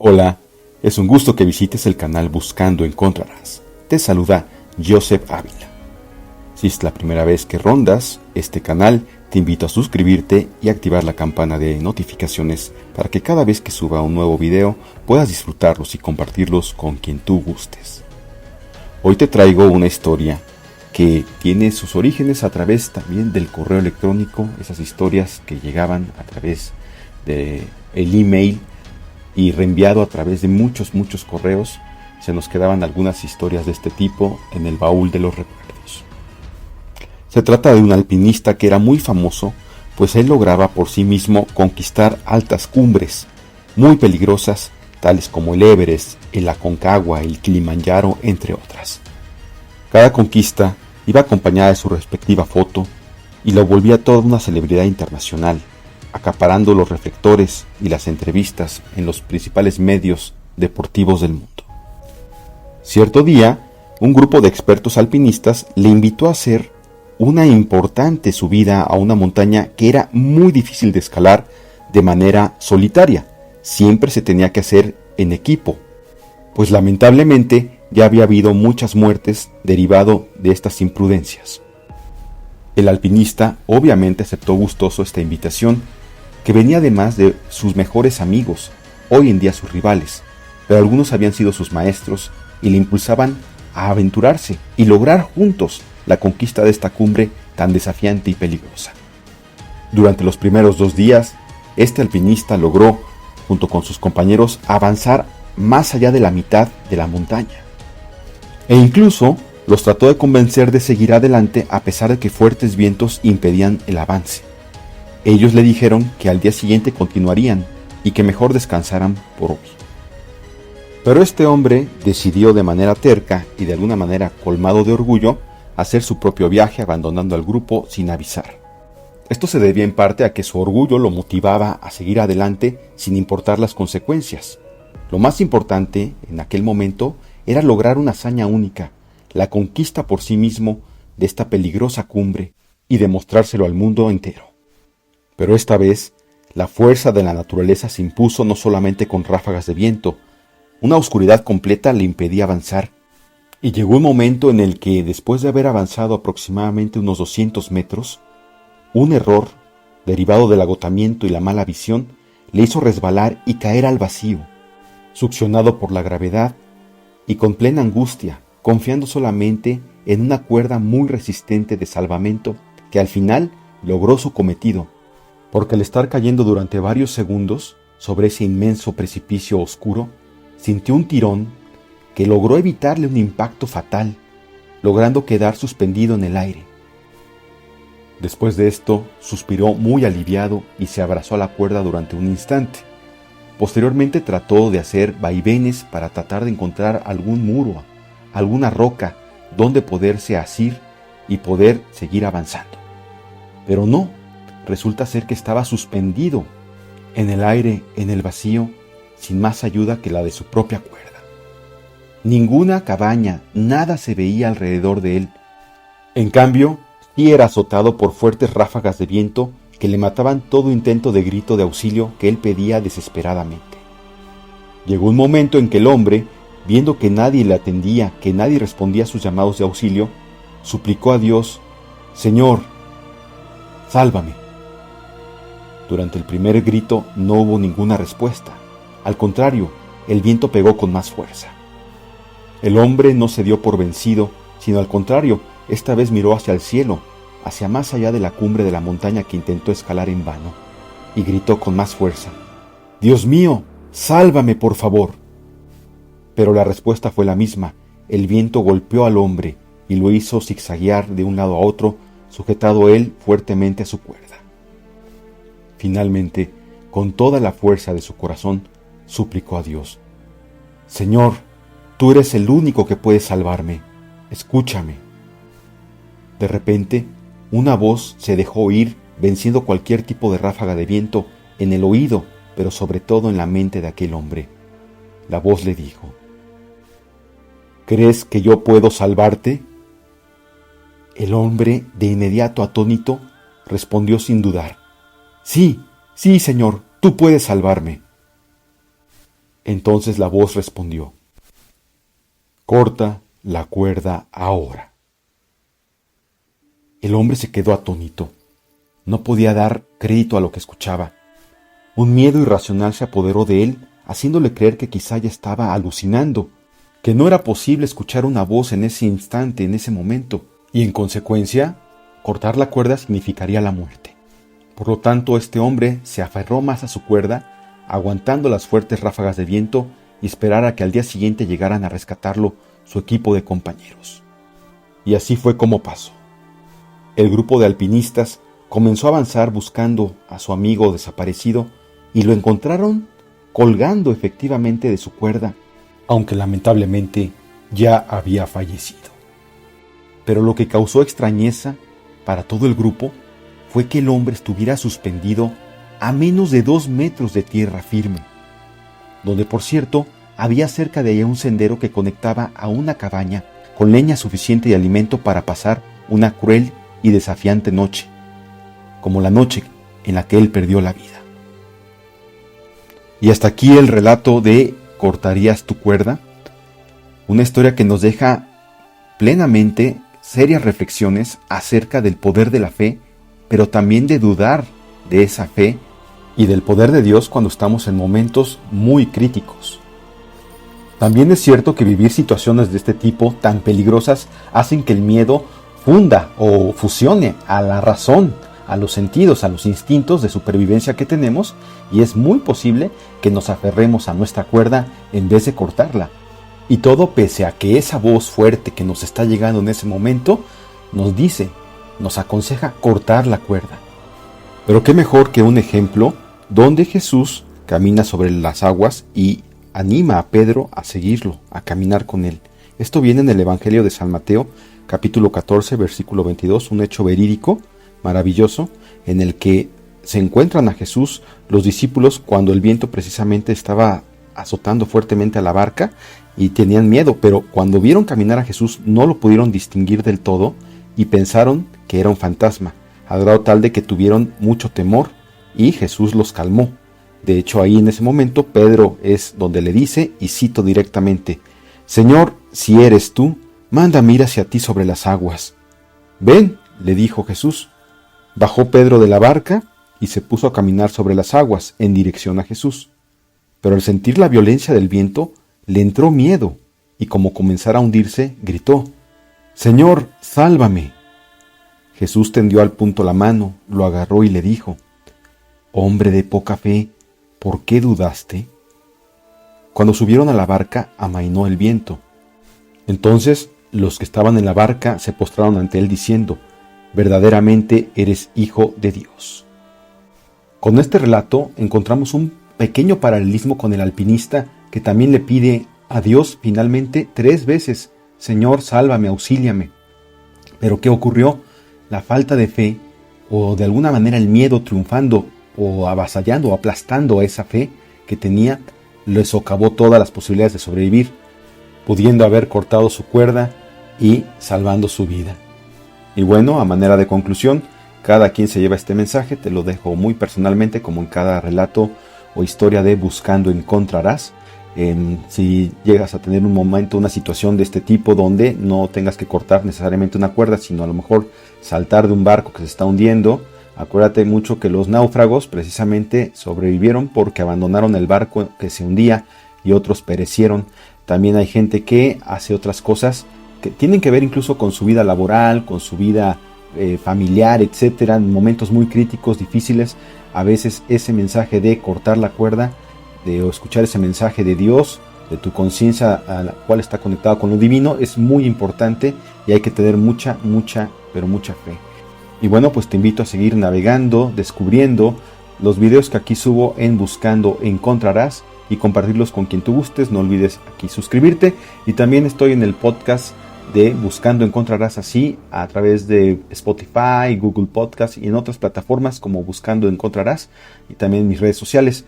Hola, es un gusto que visites el canal Buscando Encontrarás. Te saluda Joseph Ávila. Si es la primera vez que rondas este canal, te invito a suscribirte y activar la campana de notificaciones para que cada vez que suba un nuevo video puedas disfrutarlos y compartirlos con quien tú gustes. Hoy te traigo una historia que tiene sus orígenes a través también del correo electrónico, esas historias que llegaban a través del email y reenviado a través de muchos correos. Se nos quedaban algunas historias de este tipo en el baúl de los recuerdos. Se trata de un alpinista que era muy famoso, pues él lograba por sí mismo conquistar altas cumbres, muy peligrosas, tales como el Everest, el Aconcagua, el Kilimanjaro, entre otras. Cada conquista iba acompañada de su respectiva foto y lo volvía toda una celebridad internacional, acaparando los reflectores y las entrevistas en los principales medios deportivos del mundo. Cierto día, un grupo de expertos alpinistas le invitó a hacer una importante subida a una montaña que era muy difícil de escalar de manera solitaria. Siempre se tenía que hacer en equipo, pues lamentablemente ya había habido muchas muertes derivado de estas imprudencias. El alpinista obviamente aceptó gustoso esta invitación, que venía además de sus mejores amigos, hoy en día sus rivales, pero algunos habían sido sus maestros y le impulsaban a aventurarse y lograr juntos la conquista de esta cumbre tan desafiante y peligrosa. Durante los primeros 2 días, este alpinista logró, junto con sus compañeros, avanzar más allá de la mitad de la montaña. E incluso los trató de convencer de seguir adelante a pesar de que fuertes vientos impedían el avance. Ellos le dijeron que al día siguiente continuarían y que mejor descansaran por hoy. Pero este hombre decidió de manera terca y de alguna manera colmado de orgullo hacer su propio viaje abandonando al grupo sin avisar. Esto se debía en parte a que su orgullo lo motivaba a seguir adelante sin importar las consecuencias. Lo más importante en aquel momento era lograr una hazaña única, la conquista por sí mismo de esta peligrosa cumbre y demostrárselo al mundo entero. Pero esta vez, la fuerza de la naturaleza se impuso no solamente con ráfagas de viento, una oscuridad completa le impedía avanzar, y llegó un momento en el que, después de haber avanzado aproximadamente unos 200 metros, un error, derivado del agotamiento y la mala visión, le hizo resbalar y caer al vacío, succionado por la gravedad y con plena angustia, confiando solamente en una cuerda muy resistente de salvamento que al final logró su cometido, porque al estar cayendo durante varios segundos sobre ese inmenso precipicio oscuro, sintió un tirón que logró evitarle un impacto fatal, logrando quedar suspendido en el aire. Después de esto, suspiró muy aliviado y se abrazó a la cuerda durante un instante. Posteriormente trató de hacer vaivenes para tratar de encontrar algún muro, alguna roca donde poderse asir y poder seguir avanzando. Pero no, resulta ser que estaba suspendido en el aire, en el vacío, sin más ayuda que la de su propia cuerda. Ninguna cabaña, nada se veía alrededor de él. En cambio, sí era azotado por fuertes ráfagas de viento que le mataban todo intento de grito de auxilio que él pedía desesperadamente. Llegó un momento en que el hombre, viendo que nadie le atendía, que nadie respondía a sus llamados de auxilio, suplicó a Dios: «Señor, sálvame». Durante el primer grito no hubo ninguna respuesta. Al contrario, el viento pegó con más fuerza. El hombre no se dio por vencido, sino al contrario, esta vez miró hacia el cielo, hacia más allá de la cumbre de la montaña que intentó escalar en vano, y gritó con más fuerza: «Dios mío, sálvame, por favor». Pero la respuesta fue la misma. El viento golpeó al hombre y lo hizo zigzaguear de un lado a otro, sujetado él fuertemente a su cuerda. Finalmente, con toda la fuerza de su corazón, suplicó a Dios: «Señor, tú eres el único que puede salvarme. Escúchame». De repente, una voz se dejó oír, venciendo cualquier tipo de ráfaga de viento, en el oído, pero sobre todo en la mente de aquel hombre. La voz le dijo: «¿Crees que yo puedo salvarte?». El hombre, de inmediato atónito, respondió sin dudar: «Sí, sí, Señor, tú puedes salvarme». Entonces la voz respondió: «Corta la cuerda ahora». El hombre se quedó atónito. No podía dar crédito a lo que escuchaba. Un miedo irracional se apoderó de él, haciéndole creer que quizá ya estaba alucinando, que no era posible escuchar una voz en ese instante, en ese momento, y en consecuencia, cortar la cuerda significaría la muerte. Por lo tanto, este hombre se aferró más a su cuerda, aguantando las fuertes ráfagas de viento y esperar a que al día siguiente llegaran a rescatarlo su equipo de compañeros. Y así fue como pasó. El grupo de alpinistas comenzó a avanzar buscando a su amigo desaparecido y lo encontraron colgando efectivamente de su cuerda, aunque lamentablemente ya había fallecido. Pero lo que causó extrañeza para todo el grupo fue que el hombre estuviera suspendido a menos de 2 metros de tierra firme, donde por cierto había cerca de ella un sendero que conectaba a una cabaña con leña suficiente y alimento para pasar una cruel y desafiante noche, como la noche en la que él perdió la vida. Y hasta aquí el relato de ¿Cortarías tu cuerda? Una historia que nos deja plenamente serias reflexiones acerca del poder de la fe, pero también de dudar de esa fe y del poder de Dios cuando estamos en momentos muy críticos. También es cierto que vivir situaciones de este tipo tan peligrosas hacen que el miedo funda o fusione a la razón, a los sentidos, a los instintos de supervivencia que tenemos, y es muy posible que nos aferremos a nuestra cuerda en vez de cortarla. Y todo pese a que esa voz fuerte que nos está llegando en ese momento nos dice, nos aconseja cortar la cuerda. Pero qué mejor que un ejemplo donde Jesús camina sobre las aguas y anima a Pedro a seguirlo, a caminar con él. Esto viene en el Evangelio de San Mateo, capítulo 14, versículo 22, un hecho verídico, maravilloso, en el que se encuentran a Jesús los discípulos cuando el viento precisamente estaba azotando fuertemente a la barca y tenían miedo, pero cuando vieron caminar a Jesús no lo pudieron distinguir del todo y pensaron que era un fantasma, al grado tal de que tuvieron mucho temor y Jesús los calmó. De hecho, ahí en ese momento Pedro es donde le dice, y cito directamente: «Señor, si eres tú, mándame ir hacia ti sobre las aguas». «Ven», le dijo Jesús. Bajó Pedro de la barca y se puso a caminar sobre las aguas en dirección a Jesús. Pero al sentir la violencia del viento, le entró miedo y como comenzara a hundirse, gritó: «Señor, sálvame». Jesús tendió al punto la mano, lo agarró y le dijo: «Hombre de poca fe, ¿por qué dudaste?». Cuando subieron a la barca, amainó el viento. Entonces los que estaban en la barca se postraron ante él diciendo: «Verdaderamente eres Hijo de Dios». Con este relato encontramos un pequeño paralelismo con el alpinista que también le pide a Dios finalmente 3 veces: «Señor, sálvame, auxíliame». Pero ¿qué ocurrió? La falta de fe, o de alguna manera el miedo triunfando o avasallando o aplastando a esa fe que tenía, le socavó todas las posibilidades de sobrevivir, pudiendo haber cortado su cuerda y salvando su vida. Y bueno, a manera de conclusión, cada quien se lleva este mensaje, te lo dejo muy personalmente, como en cada relato o historia de Buscando Encontrarás. Si llegas a tener un momento, una situación de este tipo donde no tengas que cortar necesariamente una cuerda, sino a lo mejor saltar de un barco que se está hundiendo, acuérdate mucho que los náufragos precisamente sobrevivieron porque abandonaron el barco que se hundía y otros perecieron. También hay gente que hace otras cosas que tienen que ver incluso con su vida laboral, con su vida familiar, etcétera, en momentos muy críticos, difíciles. A veces ese mensaje de cortar la cuerda, de escuchar ese mensaje de Dios, de tu conciencia a la cual está conectada con lo divino, es muy importante y hay que tener mucha, pero mucha fe. Y bueno, pues te invito a seguir navegando, descubriendo los videos que aquí subo en Buscando Encontrarás y compartirlos con quien tú gustes. No olvides aquí suscribirte, y también estoy en el podcast de Buscando Encontrarás, así a través de Spotify, Google Podcast y en otras plataformas como Buscando Encontrarás, y también en mis redes sociales.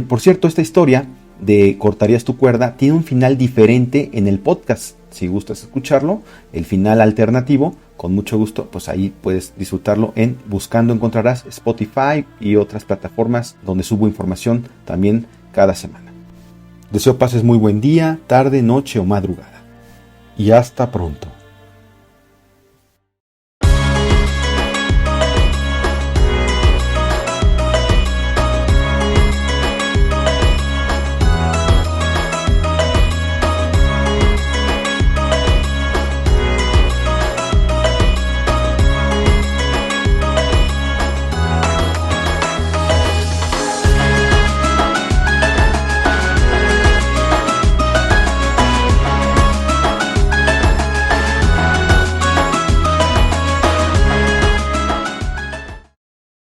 Por cierto, esta historia de Cortarías tu cuerda tiene un final diferente en el podcast. Si gustas escucharlo, el final alternativo, con mucho gusto, pues ahí puedes disfrutarlo en Buscando Encontrarás, Spotify y otras plataformas donde subo información también cada semana. Deseo pases muy buen día, tarde, noche o madrugada. Y hasta pronto.